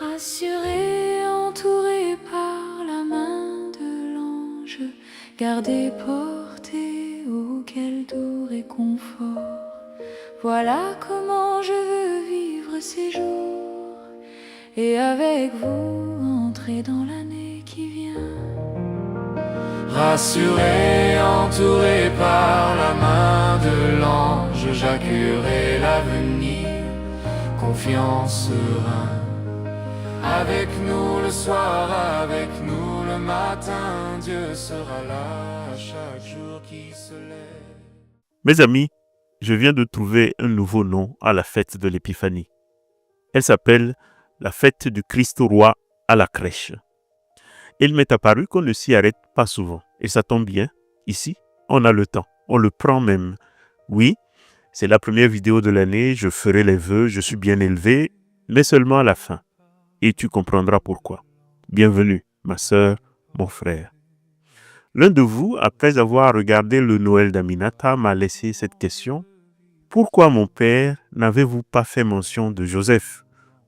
Rassuré, entouré par la main de l'ange, gardé, porté, auquel doux réconfort. Voilà comment je veux vivre ces jours, et avec vous entrer dans l'année qui vient. Rassuré, entouré par la main de l'ange, j'accueillerai l'avenir, confiance, serein. Avec nous le soir, avec nous le matin, Dieu sera là à chaque jour qui se lève. Mes amis, je viens de trouver un nouveau nom à la fête de l'Épiphanie. Elle s'appelle la fête du Christ roi à la crèche. Il m'est apparu qu'on ne s'y arrête pas souvent. Et ça tombe bien, ici, on a le temps, on le prend même. Oui, c'est la première vidéo de l'année, je ferai les vœux, je suis bien élevé, mais seulement à la fin. Et tu comprendras pourquoi. Bienvenue, ma sœur, mon frère. L'un de vous, après avoir regardé le Noël d'Aminata, m'a laissé cette question. Pourquoi, mon père, n'avez-vous pas fait mention de Joseph?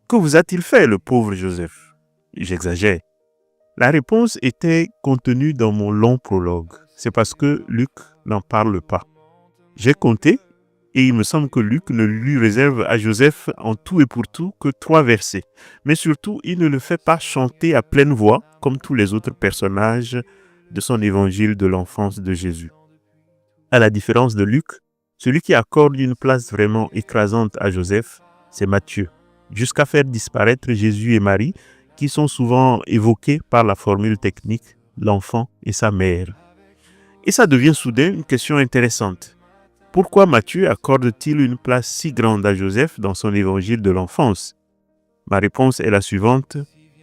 Que vous a-t-il fait, le pauvre Joseph? J'exagère. La réponse était contenue dans mon long prologue. C'est parce que Luc n'en parle pas. J'ai compté et il me semble que Luc ne lui réserve à Joseph en tout et pour tout que 3 versets. Mais surtout, il ne le fait pas chanter à pleine voix comme tous les autres personnages de son évangile de l'enfance de Jésus. À la différence de Luc, celui qui accorde une place vraiment écrasante à Joseph, c'est Matthieu, jusqu'à faire disparaître Jésus et Marie, qui sont souvent évoqués par la formule technique « l'enfant et sa mère ». Et ça devient soudain une question intéressante. Pourquoi Matthieu accorde-t-il une place si grande à Joseph dans son évangile de l'enfance? Ma réponse est la suivante,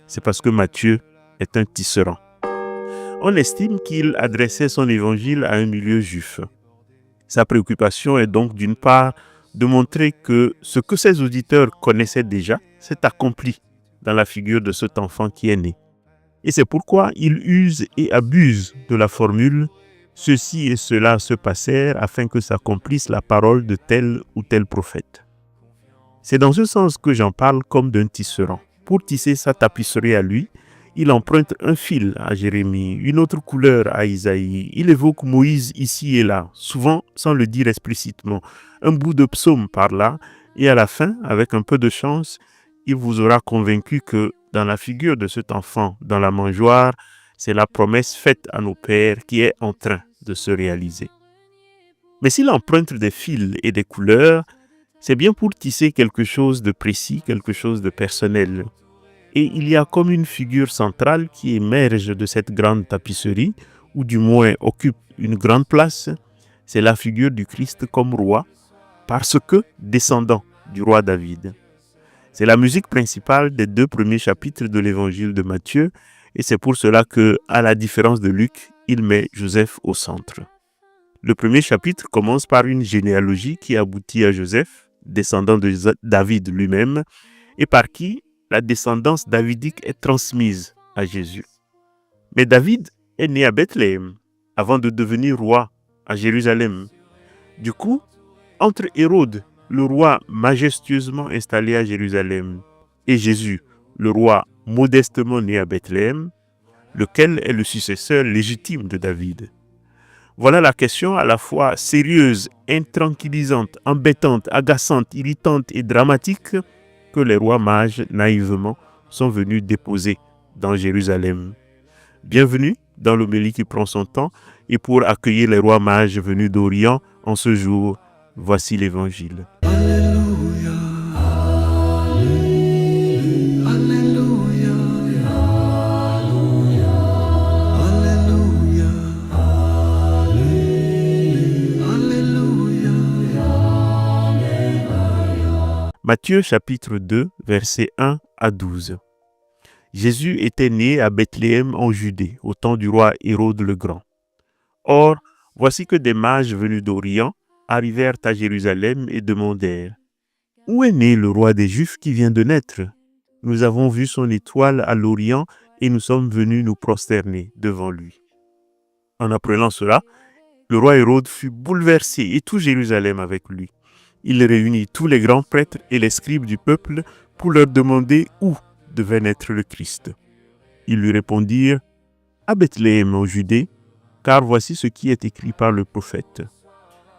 c'est parce que Matthieu est un tisserand. On estime qu'il adressait son évangile à un milieu juif. Sa préoccupation est donc d'une part de montrer que ce que ses auditeurs connaissaient déjà s'est accompli dans la figure de cet enfant qui est né. Et c'est pourquoi il use et abuse de la formule « ceci et cela se passèrent afin que s'accomplisse la parole de tel ou tel prophète ». C'est dans ce sens que j'en parle comme d'un tisserand. Pour tisser sa tapisserie à lui, il emprunte un fil à Jérémie, une autre couleur à Isaïe. Il évoque Moïse ici et là, souvent sans le dire explicitement, un bout de psaume par là, et à la fin, avec un peu de chance, il vous aura convaincu que dans la figure de cet enfant, dans la mangeoire, c'est la promesse faite à nos pères qui est en train de se réaliser. Mais s'il emprunte des fils et des couleurs, c'est bien pour tisser quelque chose de précis, quelque chose de personnel. Et il y a comme une figure centrale qui émerge de cette grande tapisserie, ou du moins occupe une grande place, c'est la figure du Christ comme roi, parce que descendant du roi David. C'est la musique principale des 2 premiers chapitres de l'évangile de Matthieu, et c'est pour cela que, à la différence de Luc, il met Joseph au centre. Le premier chapitre commence par une généalogie qui aboutit à Joseph, descendant de David lui-même, et par qui la descendance davidique est transmise à Jésus. Mais David est né à Bethléem, avant de devenir roi à Jérusalem. Du coup, entre Hérode, le roi majestueusement installé à Jérusalem, et Jésus, le roi modestement né à Bethléem, lequel est le successeur légitime de David? Voilà la question à la fois sérieuse, intranquillisante, embêtante, agaçante, irritante et dramatique que les rois mages, naïvement, sont venus déposer dans Jérusalem. Bienvenue dans l'homélie qui prend son temps, et pour accueillir les rois mages venus d'Orient en ce jour, voici l'Évangile. Alléluia, Alléluia, Alléluia, Alléluia. Matthieu chapitre 2, versets 1 à 12. Jésus était né à Bethléem en Judée, au temps du roi Hérode le Grand. Or, voici que des mages venus d'Orient arrivèrent à Jérusalem et demandèrent « Où est né le roi des Juifs qui vient de naître? Nous avons vu son étoile à l'Orient et nous sommes venus nous prosterner devant lui. » En apprenant cela, le roi Hérode fut bouleversé et tout Jérusalem avec lui. Il réunit tous les grands prêtres et les scribes du peuple pour leur demander où devait naître le Christ. Ils lui répondirent, « À Bethléem, en Judée, car voici ce qui est écrit par le prophète.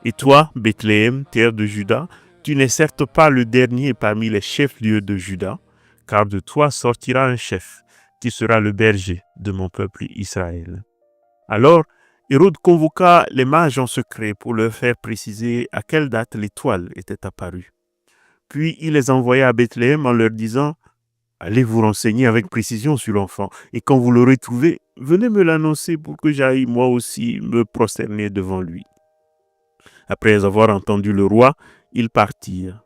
Et toi, Bethléem, terre de Juda, tu n'es certes pas le dernier parmi les chefs-lieux de Juda, car de toi sortira un chef, qui sera le berger de mon peuple Israël. » Alors, Hérode convoqua les mages en secret pour leur faire préciser à quelle date l'étoile était apparue. Puis il les envoya à Bethléem en leur disant « Allez vous renseigner avec précision sur l'enfant, et quand vous l'aurez trouvé, venez me l'annoncer pour que j'aille moi aussi me prosterner devant lui. » Après avoir entendu le roi, ils partirent.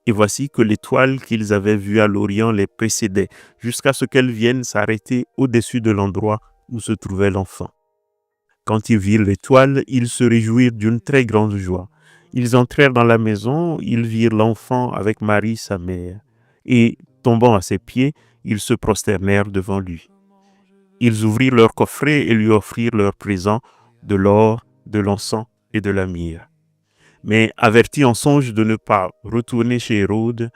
Et voici que l'étoile qu'ils avaient vue à l'Orient les précédait, jusqu'à ce qu'elle vienne s'arrêter au-dessus de l'endroit où se trouvait l'enfant. Quand ils virent l'étoile, ils se réjouirent d'une très grande joie. Ils entrèrent dans la maison, ils virent l'enfant avec Marie, sa mère, et, tombant à ses pieds, ils se prosternèrent devant lui. Ils ouvrirent leur coffret et lui offrirent leurs présents, de l'or, de l'encens et de la myrrhe. Mais avertis en songe de ne pas retourner chez Hérode,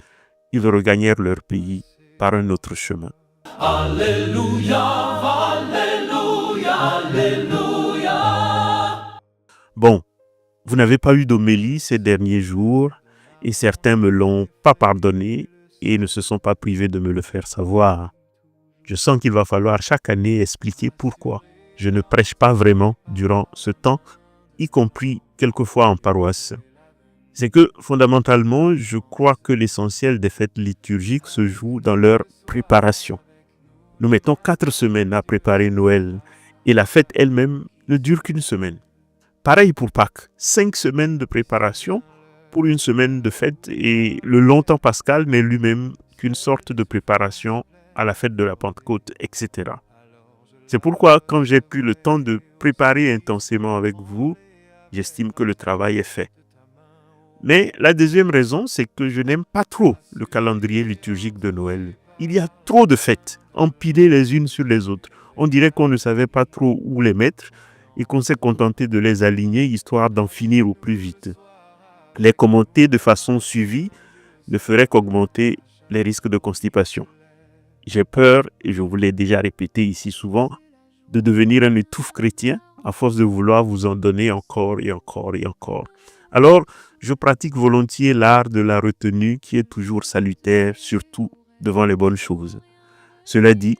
ils regagnèrent leur pays par un autre chemin. Alléluia, Alléluia, Alléluia. Bon, vous n'avez pas eu d'homélie ces derniers jours et certains me l'ont pas pardonné et ne se sont pas privés de me le faire savoir. Je sens qu'il va falloir chaque année expliquer pourquoi je ne prêche pas vraiment durant ce temps, y compris quelquefois en paroisse. C'est que fondamentalement, je crois que l'essentiel des fêtes liturgiques se joue dans leur préparation. Nous mettons 4 semaines à préparer Noël et la fête elle-même ne dure qu'une semaine. Pareil pour Pâques, 5 semaines de préparation pour une semaine de fête et le long temps pascal n'est lui-même qu'une sorte de préparation à la fête de la Pentecôte, etc. C'est pourquoi quand j'ai pris le temps de préparer intensément avec vous, j'estime que le travail est fait. Mais la deuxième raison, c'est que je n'aime pas trop le calendrier liturgique de Noël. Il y a trop de fêtes, empilées les unes sur les autres. On dirait qu'on ne savait pas trop où les mettre et qu'on s'est contenté de les aligner histoire d'en finir au plus vite. Les commenter de façon suivie ne ferait qu'augmenter les risques de constipation. J'ai peur, et je vous l'ai déjà répété ici souvent, de devenir un étouffe chrétien à force de vouloir vous en donner encore et encore et encore. Alors, je pratique volontiers l'art de la retenue qui est toujours salutaire, surtout devant les bonnes choses. Cela dit,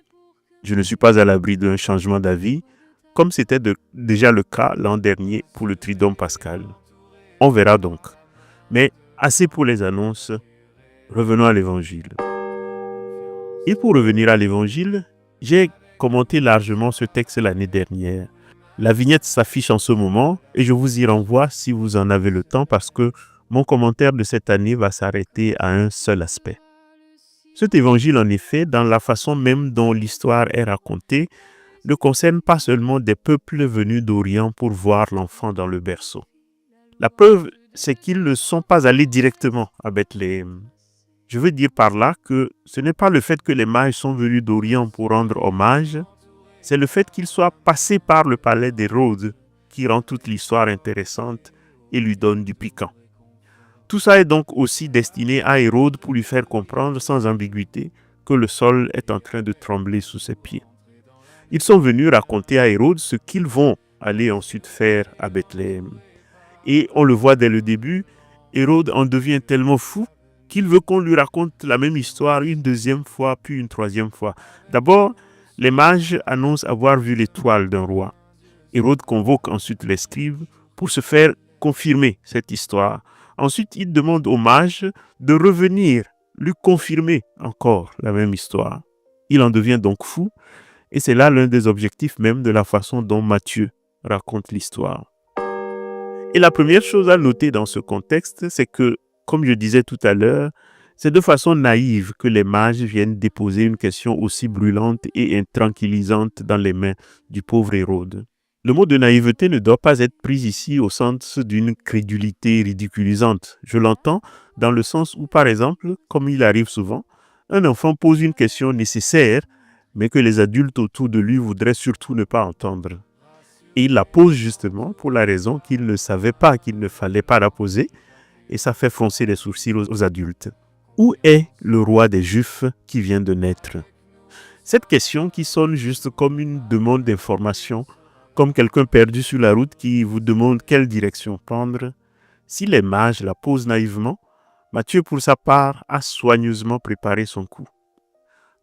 je ne suis pas à l'abri d'un changement d'avis, comme c'était déjà le cas l'an dernier pour le Triduum pascal. On verra donc. Mais assez pour les annonces, revenons à l'Évangile. Et pour revenir à l'Évangile, j'ai commenté largement ce texte l'année dernière. La vignette s'affiche en ce moment et je vous y renvoie si vous en avez le temps parce que mon commentaire de cette année va s'arrêter à un seul aspect. Cet évangile, en effet, dans la façon même dont l'histoire est racontée, ne concerne pas seulement des peuples venus d'Orient pour voir l'enfant dans le berceau. La preuve, c'est qu'ils ne sont pas allés directement à Bethléem. Je veux dire par là que ce n'est pas le fait que les mages sont venus d'Orient pour rendre hommage, c'est le fait qu'ils soient passés par le palais d'Hérode qui rend toute l'histoire intéressante et lui donne du piquant. Tout ça est donc aussi destiné à Hérode pour lui faire comprendre sans ambiguïté que le sol est en train de trembler sous ses pieds. Ils sont venus raconter à Hérode ce qu'ils vont aller ensuite faire à Bethléem. Et on le voit dès le début, Hérode en devient tellement fou qu'il veut qu'on lui raconte la même histoire une deuxième fois, puis une troisième fois. D'abord, les mages annoncent avoir vu l'étoile d'un roi. Hérode convoque ensuite les scribes pour se faire confirmer cette histoire. Ensuite, il demande aux mages de revenir, lui confirmer encore la même histoire. Il en devient donc fou, et c'est là l'un des objectifs même de la façon dont Matthieu raconte l'histoire. Et la première chose à noter dans ce contexte, c'est que, comme je disais tout à l'heure, c'est de façon naïve que les mages viennent déposer une question aussi brûlante et intranquillisante dans les mains du pauvre Hérode. Le mot de naïveté ne doit pas être pris ici au sens d'une crédulité ridiculisante. Je l'entends dans le sens où, par exemple, comme il arrive souvent, un enfant pose une question nécessaire, mais que les adultes autour de lui voudraient surtout ne pas entendre. Et il la pose justement pour la raison qu'il ne savait pas qu'il ne fallait pas la poser, et ça fait froncer les sourcils aux adultes. Où est le roi des Juifs qui vient de naître? Cette question qui sonne juste comme une demande d'information, comme quelqu'un perdu sur la route qui vous demande quelle direction prendre, si les mages la posent naïvement, Matthieu, pour sa part, a soigneusement préparé son coup.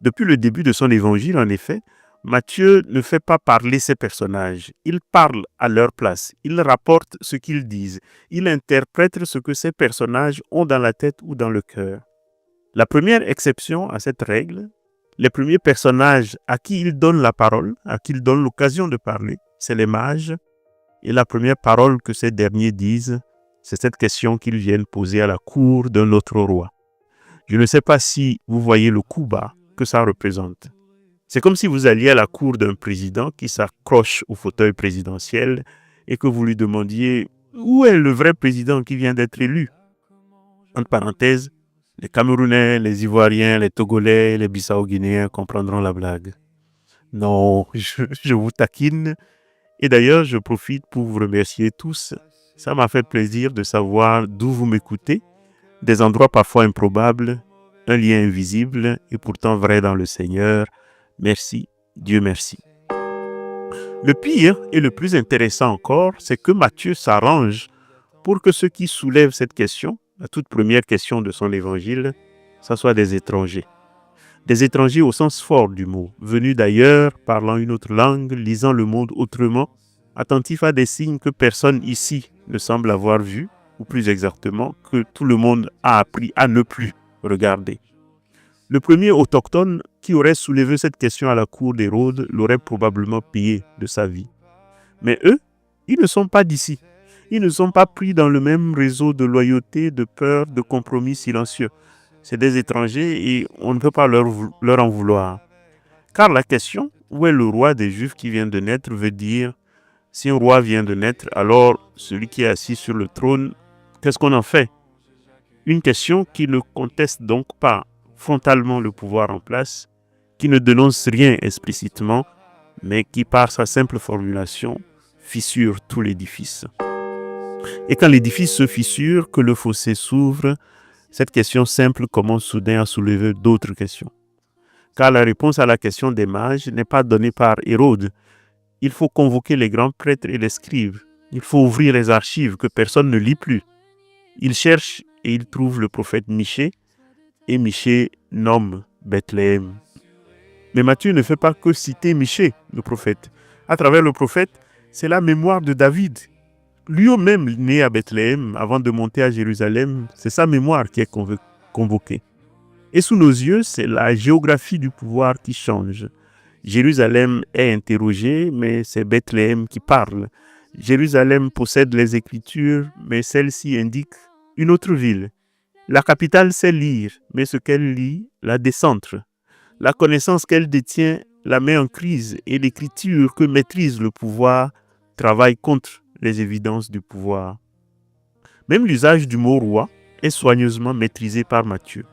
Depuis le début de son évangile, en effet, Matthieu ne fait pas parler ses personnages. Il parle à leur place. Il rapporte ce qu'ils disent. Il interprète ce que ces personnages ont dans la tête ou dans le cœur. La première exception à cette règle, les premiers personnages à qui il donne la parole, à qui il donne l'occasion de parler, c'est les mages. Et la première parole que ces derniers disent, c'est cette question qu'ils viennent poser à la cour d'un autre roi. Je ne sais pas si vous voyez le coup bas que ça représente. C'est comme si vous alliez à la cour d'un président qui s'accroche au fauteuil présidentiel et que vous lui demandiez où est le vrai président qui vient d'être élu. Entre parenthèses, les Camerounais, les Ivoiriens, les Togolais, les Bissau-Guinéens comprendront la blague. Non, je vous taquine. Et d'ailleurs, je profite pour vous remercier tous. Ça m'a fait plaisir de savoir d'où vous m'écoutez, des endroits parfois improbables, un lien invisible et pourtant vrai dans le Seigneur. Merci, Dieu merci. Le pire et le plus intéressant encore, c'est que Matthieu s'arrange pour que ceux qui soulèvent cette question, la toute première question de son évangile, ça soit des étrangers. Des étrangers au sens fort du mot, venus d'ailleurs, parlant une autre langue, lisant le monde autrement, attentifs à des signes que personne ici ne semble avoir vus, ou plus exactement, que tout le monde a appris à ne plus regarder. Le premier autochtone qui aurait soulevé cette question à la cour d'Hérode l'aurait probablement payé de sa vie. Mais eux, ils ne sont pas d'ici. Ils ne sont pas pris dans le même réseau de loyauté, de peur, de compromis silencieux. C'est des étrangers et on ne peut pas leur en vouloir. Car la question « Où est le roi des Juifs qui vient de naître ?» veut dire « Si un roi vient de naître, alors celui qui est assis sur le trône, qu'est-ce qu'on en fait ?» Une question qui ne conteste donc pas frontalement le pouvoir en place, qui ne dénonce rien explicitement, mais qui, par sa simple formulation, fissure tout l'édifice. Et quand l'édifice se fissure, que le fossé s'ouvre, cette question simple commence soudain à soulever d'autres questions. Car la réponse à la question des mages n'est pas donnée par Hérode. Il faut convoquer les grands prêtres et les scribes. Il faut ouvrir les archives que personne ne lit plus. Il cherche et il trouve le prophète Michée, et Michée nomme Bethléem. Mais Matthieu ne fait pas que citer Michée, le prophète. À travers le prophète, c'est la mémoire de David. Lui-même né à Bethléem avant de monter à Jérusalem, c'est sa mémoire qui est convoquée. Et sous nos yeux, c'est la géographie du pouvoir qui change. Jérusalem est interrogée, mais c'est Bethléem qui parle. Jérusalem possède les Écritures, mais celle-ci indique une autre ville. La capitale sait lire, mais ce qu'elle lit la décentre. La connaissance qu'elle détient la met en crise et l'écriture que maîtrise le pouvoir travaille contre les évidences du pouvoir. Même l'usage du mot roi est soigneusement maîtrisé par Matthieu.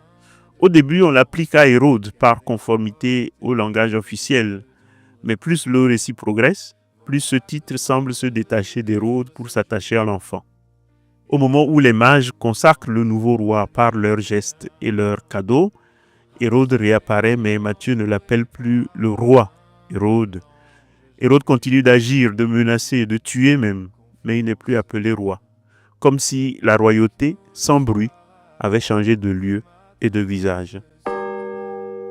Au début, on l'applique à Hérode par conformité au langage officiel, mais plus le récit progresse, plus ce titre semble se détacher d'Hérode pour s'attacher à l'enfant. Au moment où les mages consacrent le nouveau roi par leurs gestes et leurs cadeaux, Hérode réapparaît, mais Matthieu ne l'appelle plus le roi Hérode. Hérode continue d'agir, de menacer, de tuer même, mais il n'est plus appelé roi. Comme si la royauté, sans bruit, avait changé de lieu et de visage.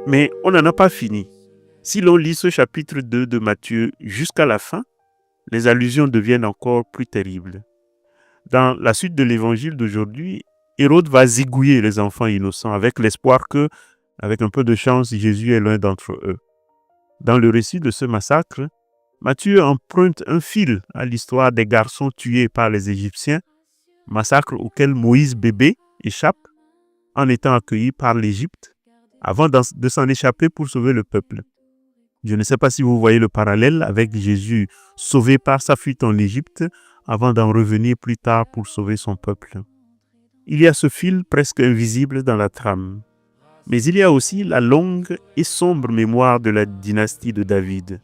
Mais on n'en a pas fini. Si l'on lit ce chapitre 2 de Matthieu jusqu'à la fin, les allusions deviennent encore plus terribles. Dans la suite de l'évangile d'aujourd'hui, Hérode va zigouiller les enfants innocents avec l'espoir que, avec un peu de chance, Jésus est l'un d'entre eux. Dans le récit de ce massacre, Matthieu emprunte un fil à l'histoire des garçons tués par les Égyptiens, massacre auquel Moïse bébé échappe en étant accueilli par l'Égypte avant de s'en échapper pour sauver le peuple. Je ne sais pas si vous voyez le parallèle avec Jésus sauvé par sa fuite en Égypte avant d'en revenir plus tard pour sauver son peuple. Il y a ce fil presque invisible dans la trame. Mais il y a aussi la longue et sombre mémoire de la dynastie de David.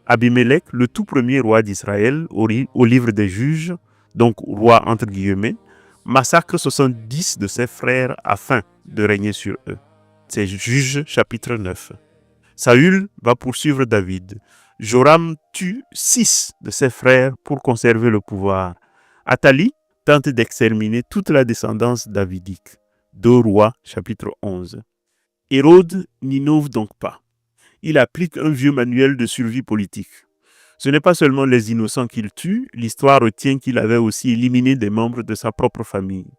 Abimélec, le tout premier roi d'Israël, au livre des Juges, donc roi entre guillemets, massacre 70 de ses frères afin de régner sur eux. C'est Juges chapitre 9. Saül va poursuivre David. Joram tue 6 de ses frères pour conserver le pouvoir. Athalie tente d'exterminer toute la descendance davidique. 2 Rois, chapitre 11. Hérode n'innove donc pas. Il applique un vieux manuel de survie politique. Ce n'est pas seulement les innocents qu'il tue, l'histoire retient qu'il avait aussi éliminé des membres de sa propre famille.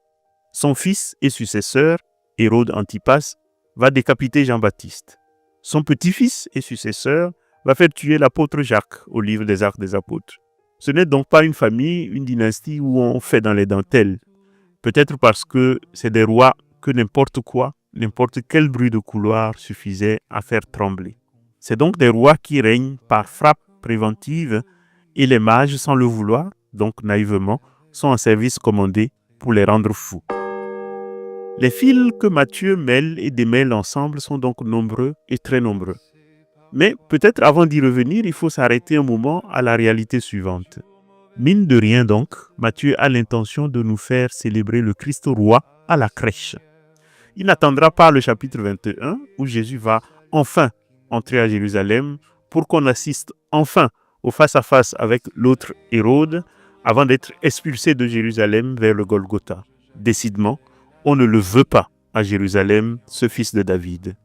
Son fils et successeur, Hérode Antipas, va décapiter Jean-Baptiste. Son petit-fils et successeur va faire tuer l'apôtre Jacques au livre des Actes des Apôtres. Ce n'est donc pas une famille, une dynastie où on fait dans les dentelles. Peut-être parce que c'est des rois que n'importe quoi, n'importe quel bruit de couloir suffisait à faire trembler. C'est donc des rois qui règnent par frappe préventive et les mages, sans le vouloir, donc naïvement, sont en service commandé pour les rendre fous. Les fils que Matthieu mêle et démêle ensemble sont donc nombreux et très nombreux. Mais peut-être avant d'y revenir, il faut s'arrêter un moment à la réalité suivante. Mine de rien donc, Matthieu a l'intention de nous faire célébrer le Christ roi à la crèche. Il n'attendra pas le chapitre 21 où Jésus va enfin entrer à Jérusalem pour qu'on assiste enfin au face-à-face avec l'autre Hérode avant d'être expulsé de Jérusalem vers le Golgotha. Décidément, on ne le veut pas à Jérusalem, ce fils de David.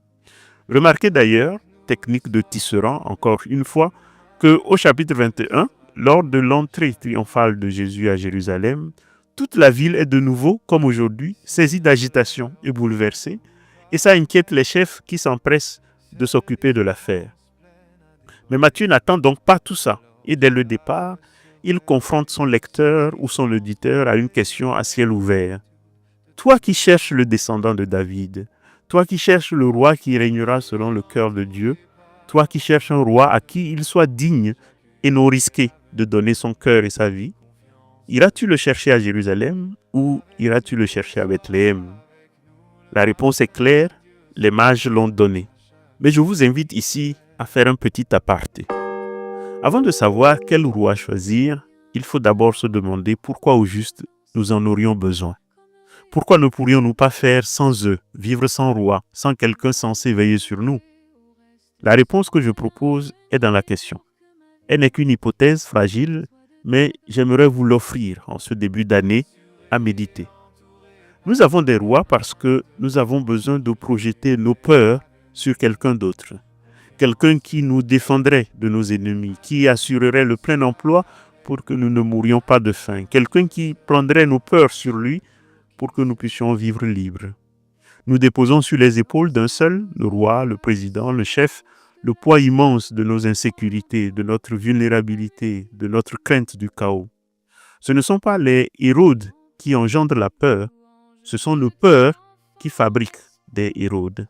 Remarquez d'ailleurs, technique de tisserand encore une fois, qu'au chapitre 21, lors de l'entrée triomphale de Jésus à Jérusalem, toute la ville est de nouveau, comme aujourd'hui, saisie d'agitation et bouleversée, et ça inquiète les chefs qui s'empressent de s'occuper de l'affaire. Mais Matthieu n'attend donc pas tout ça, et dès le départ, il confronte son lecteur ou son auditeur à une question à ciel ouvert. Toi qui cherches le descendant de David, toi qui cherches le roi qui régnera selon le cœur de Dieu, toi qui cherches un roi à qui il soit digne et non risqué de donner son cœur et sa vie, iras-tu le chercher à Jérusalem ou iras-tu le chercher à Bethléem? La réponse est claire, les mages l'ont donnée. Mais je vous invite ici à faire un petit aparté. Avant de savoir quel roi choisir, il faut d'abord se demander pourquoi au juste nous en aurions besoin. Pourquoi ne pourrions-nous pas faire sans eux, vivre sans roi, sans quelqu'un censé veiller sur nous? La réponse que je propose est dans la question. Elle n'est qu'une hypothèse fragile, mais j'aimerais vous l'offrir en ce début d'année à méditer. Nous avons des rois parce que nous avons besoin de projeter nos peurs sur quelqu'un d'autre. Quelqu'un qui nous défendrait de nos ennemis, qui assurerait le plein emploi pour que nous ne mourions pas de faim. Quelqu'un qui prendrait nos peurs sur lui pour que nous puissions vivre libres. Nous déposons sur les épaules d'un seul, le roi, le président, le chef, le poids immense de nos insécurités, de notre vulnérabilité, de notre crainte du chaos. Ce ne sont pas les Hérodes qui engendrent la peur, ce sont nos peurs qui fabriquent des Hérodes.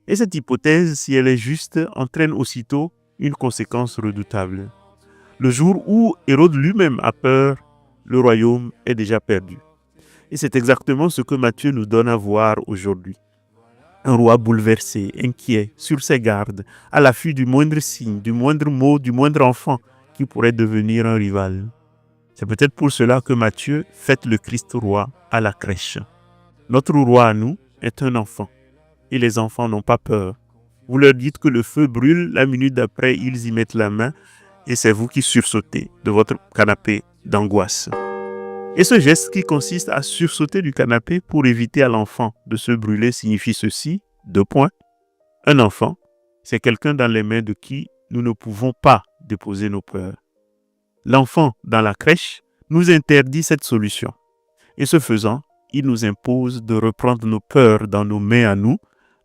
Et cette hypothèse, si elle est juste, entraîne aussitôt une conséquence redoutable. Le jour où Hérode lui-même a peur, le royaume est déjà perdu. Et c'est exactement ce que Matthieu nous donne à voir aujourd'hui. Un roi bouleversé, inquiet, sur ses gardes, à l'affût du moindre signe, du moindre mot, du moindre enfant qui pourrait devenir un rival. C'est peut-être pour cela que Matthieu fête le Christ roi à la crèche. Notre roi à nous est un enfant. Et les enfants n'ont pas peur. Vous leur dites que le feu brûle, la minute d'après, ils y mettent la main et c'est vous qui sursautez de votre canapé d'angoisse. Et ce geste qui consiste à sursauter du canapé pour éviter à l'enfant de se brûler signifie ceci, 2 points. Un enfant, c'est quelqu'un dans les mains de qui nous ne pouvons pas déposer nos peurs. L'enfant dans la crèche nous interdit cette solution. Et ce faisant, il nous impose de reprendre nos peurs dans nos mains à nous,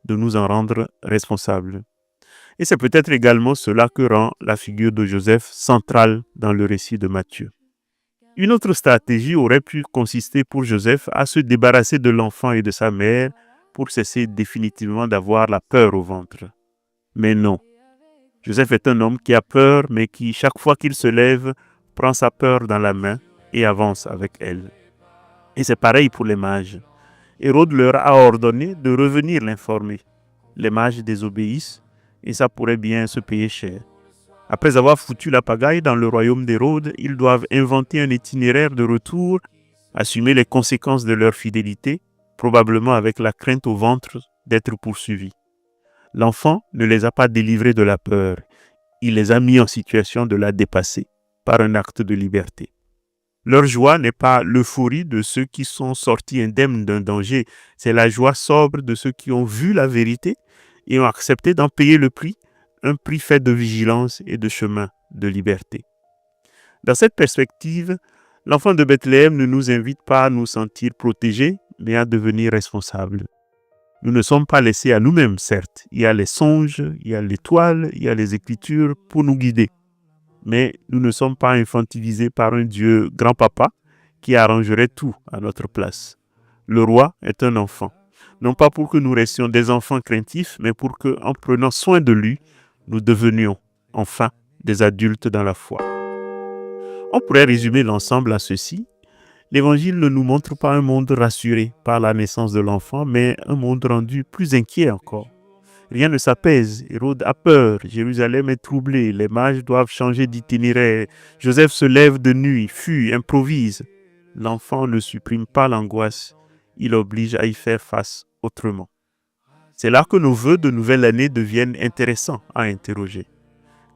de nous en rendre responsables. Et c'est peut-être également cela que rend la figure de Joseph centrale dans le récit de Matthieu. Une autre stratégie aurait pu consister pour Joseph à se débarrasser de l'enfant et de sa mère pour cesser définitivement d'avoir la peur au ventre. Mais non. Joseph est un homme qui a peur, mais qui, chaque fois qu'il se lève, prend sa peur dans la main et avance avec elle. Et c'est pareil pour les mages. Hérode leur a ordonné de revenir l'informer. Les mages désobéissent et ça pourrait bien se payer cher. Après avoir foutu la pagaille dans le royaume d'Hérode, ils doivent inventer un itinéraire de retour, assumer les conséquences de leur fidélité, probablement avec la crainte au ventre d'être poursuivis. L'enfant ne les a pas délivrés de la peur, il les a mis en situation de la dépasser par un acte de liberté. Leur joie n'est pas l'euphorie de ceux qui sont sortis indemnes d'un danger, c'est la joie sobre de ceux qui ont vu la vérité et ont accepté d'en payer le prix, un prix fait de vigilance et de chemin de liberté. Dans cette perspective, l'enfant de Bethléem ne nous invite pas à nous sentir protégés, mais à devenir responsables. Nous ne sommes pas laissés à nous-mêmes, certes. Il y a les songes, il y a l'étoile, il y a les écritures pour nous guider. Mais nous ne sommes pas infantilisés par un Dieu grand-papa qui arrangerait tout à notre place. Le roi est un enfant. Non pas pour que nous restions des enfants craintifs, mais pour que, en prenant soin de lui, nous devenions enfin des adultes dans la foi. On pourrait résumer l'ensemble à ceci. L'Évangile ne nous montre pas un monde rassuré par la naissance de l'enfant, mais un monde rendu plus inquiet encore. Rien ne s'apaise, Hérode a peur, Jérusalem est troublée, les mages doivent changer d'itinéraire, Joseph se lève de nuit, fuit, improvise. L'enfant ne supprime pas l'angoisse, il oblige à y faire face autrement. C'est là que nos vœux de nouvelle année deviennent intéressants à interroger.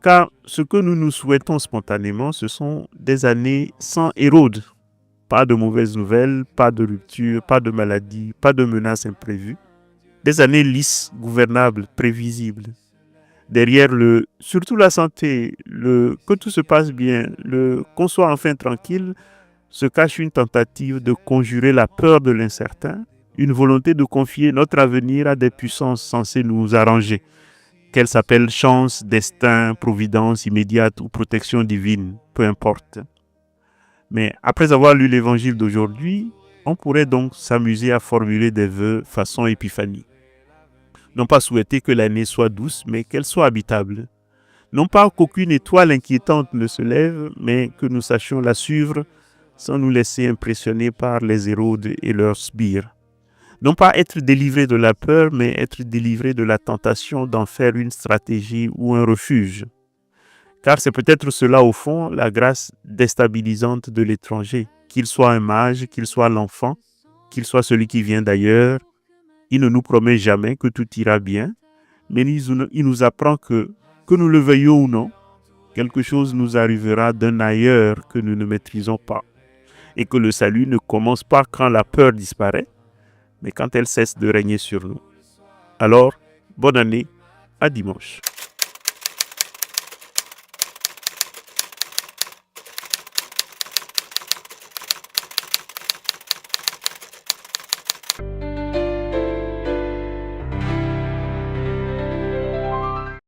Car ce que nous nous souhaitons spontanément, ce sont des années sans Hérode. Pas de mauvaises nouvelles, pas de rupture, pas de maladie, pas de menaces imprévues. Des années lisses, gouvernables, prévisibles. Derrière surtout la santé, que tout se passe bien, qu'on soit enfin tranquille, se cache une tentative de conjurer la peur de l'incertain, une volonté de confier notre avenir à des puissances censées nous arranger, qu'elles s'appellent chance, destin, providence immédiate ou protection divine, peu importe. Mais après avoir lu l'évangile d'aujourd'hui, on pourrait donc s'amuser à formuler des vœux façon épiphanie. Non pas souhaiter que l'année soit douce, mais qu'elle soit habitable. Non pas qu'aucune étoile inquiétante ne se lève, mais que nous sachions la suivre sans nous laisser impressionner par les Hérodes et leurs sbires. Non pas être délivré de la peur, mais être délivré de la tentation d'en faire une stratégie ou un refuge. Car c'est peut-être cela au fond, la grâce déstabilisante de l'étranger, qu'il soit un mage, qu'il soit l'enfant, qu'il soit celui qui vient d'ailleurs. Il ne nous promet jamais que tout ira bien, mais il nous apprend que nous le veuillions ou non, quelque chose nous arrivera d'un ailleurs que nous ne maîtrisons pas. Et que le salut ne commence pas quand la peur disparaît, mais quand elle cesse de régner sur nous. Alors, bonne année, à dimanche.